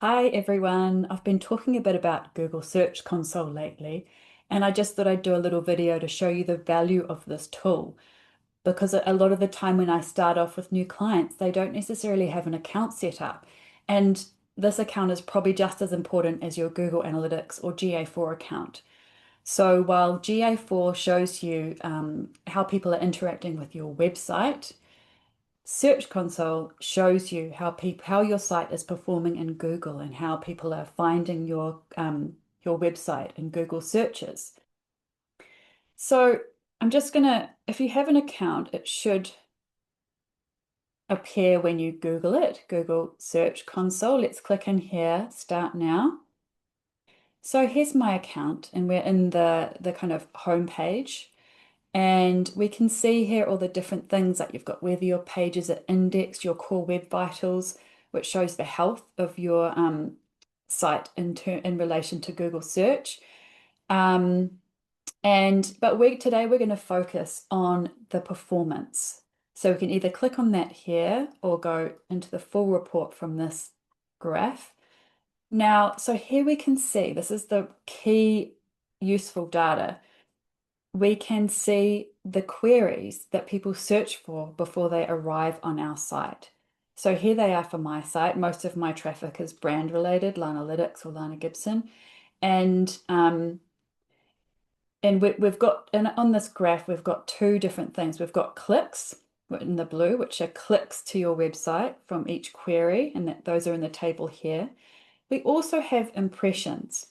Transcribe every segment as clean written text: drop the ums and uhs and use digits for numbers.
Hi everyone. I've been talking a bit about Google Search Console lately, and I just thought I'd do a little video to show you the value of this tool because a lot of the time when I start off with new clients, they don't necessarily have an account set up. And this account is probably just as important as your Google Analytics or GA4 account. So while GA4 shows you how people are interacting with your website, Search Console shows you how your site is performing in Google and how people are finding your website in Google searches. So I'm just gonna, if you have an account, it should appear when you Google it, Google Search Console. Let's click in here, start now. So here's my account, and we're in the kind of home page. And we can see here all the different things that you've got, whether your pages are indexed, your core web vitals, which shows the health of your site in relation to Google search. Um, but today we're going to focus on the performance. So we can either click on that here or go into the full report from this graph. Now, so here we can see this is the key useful data. We can see the queries that people search for before they arrive on our site. So here they are for my site. Most of my traffic is brand related, Lanalytics or Lana Gibson. And we've got, and on this graph, we've got two different things. We've got clicks in the blue, which are clicks to your website from each query, and those are in the table here. We also have impressions.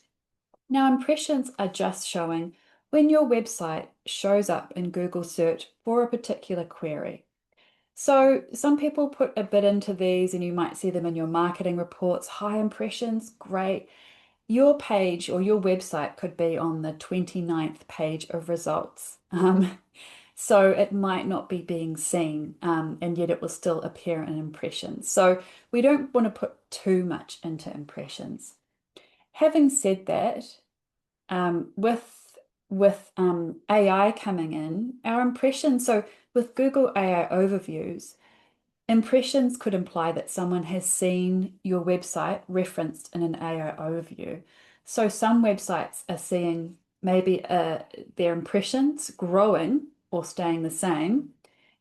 Now, impressions are just showing when your website shows up in Google search for a particular query. So some people put a bit into these and you might see them in your marketing reports. High impressions, great. Your page or your website could be on the 29th page of results. So it might not be being seen, and yet it will still appear in impressions. So we don't want to put too much into impressions. Having said that, with AI coming in, our impressions, so with Google AI overviews, impressions could imply that someone has seen your website referenced in an AI overview. So some websites are seeing maybe their impressions growing or staying the same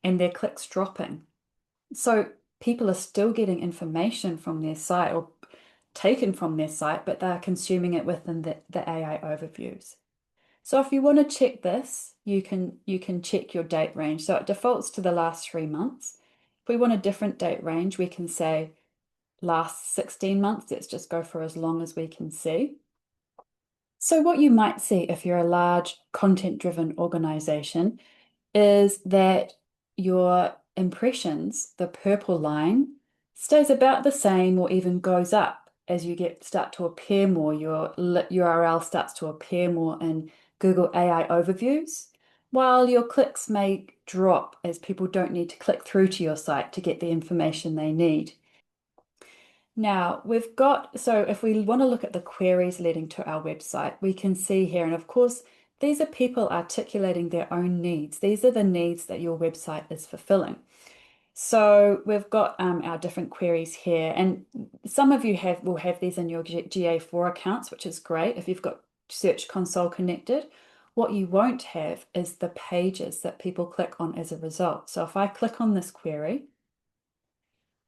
and their clicks dropping. So people are still getting information from their site or taken from their site, but they're consuming it within the AI overviews. So if you want to check this, you can check your date range. So it defaults to the last 3 months. If we want a different date range, we can say last 16 months. Let's just go for as long as we can see. So what you might see if you're a large content-driven organization is that your impressions, the purple line, stays about the same or even goes up as you start to appear more. Your URL starts to appear more in Google AI overviews, while your clicks may drop as people don't need to click through to your site to get the information they need. Now we've got, so if we want to look at the queries leading to our website, we can see here, and of course, these are people articulating their own needs. These are the needs that your website is fulfilling. So we've got our different queries here, and some of you will have these in your GA4 accounts, which is great if you've got Search Console connected. What you won't have is the pages that people click on as a result. So if I click on this query,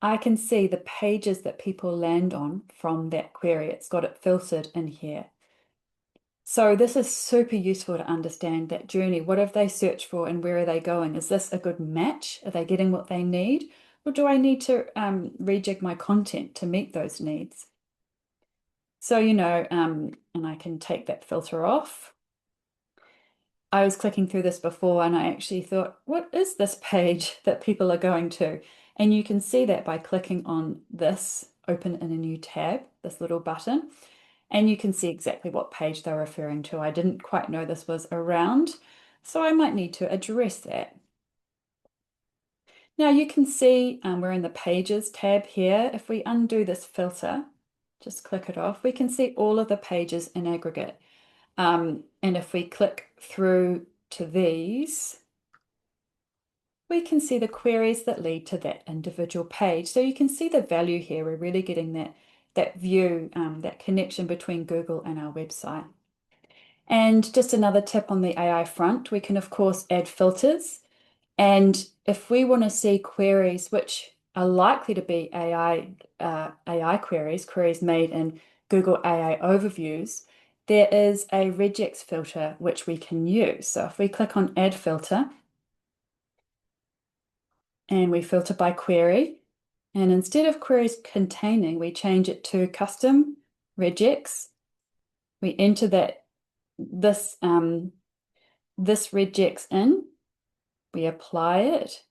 I can see the pages that people land on from that query. It's got it filtered in here. So this is super useful to understand that journey. What have they searched for and where are they going? Is this a good match? Are they getting what they need? Or do I need to rejig my content to meet those needs? So, and I can take that filter off. I was clicking through this before and I actually thought, what is this page that people are going to? And you can see that by clicking on this, open in a new tab, this little button, and you can see exactly what page they're referring to. I didn't quite know this was around, so I might need to address that. Now you can see we're in the Pages tab here. If we undo this filter, just click it off, we can see all of the pages in aggregate. And if we click through to these, we can see the queries that lead to that individual page. So you can see the value here. We're really getting that that view, that connection between Google and our website. And just another tip on the AI front, we can of course add filters. And if we want to see queries which are likely to be AI queries, queries made in Google AI overviews, there is a regex filter which we can use. So if we click on Add Filter and we filter by query, and instead of queries containing, we change it to custom regex. We enter this regex in, we apply it,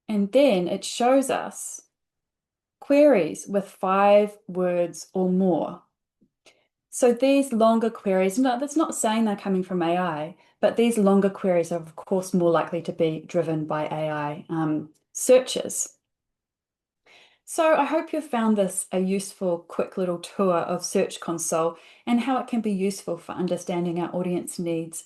and then it shows us queries with 5 words or more. So these longer queries, no, that's not saying they're coming from AI, but these longer queries are of course more likely to be driven by AI searches. So I hope you've found this a useful, quick little tour of Search Console and how it can be useful for understanding our audience needs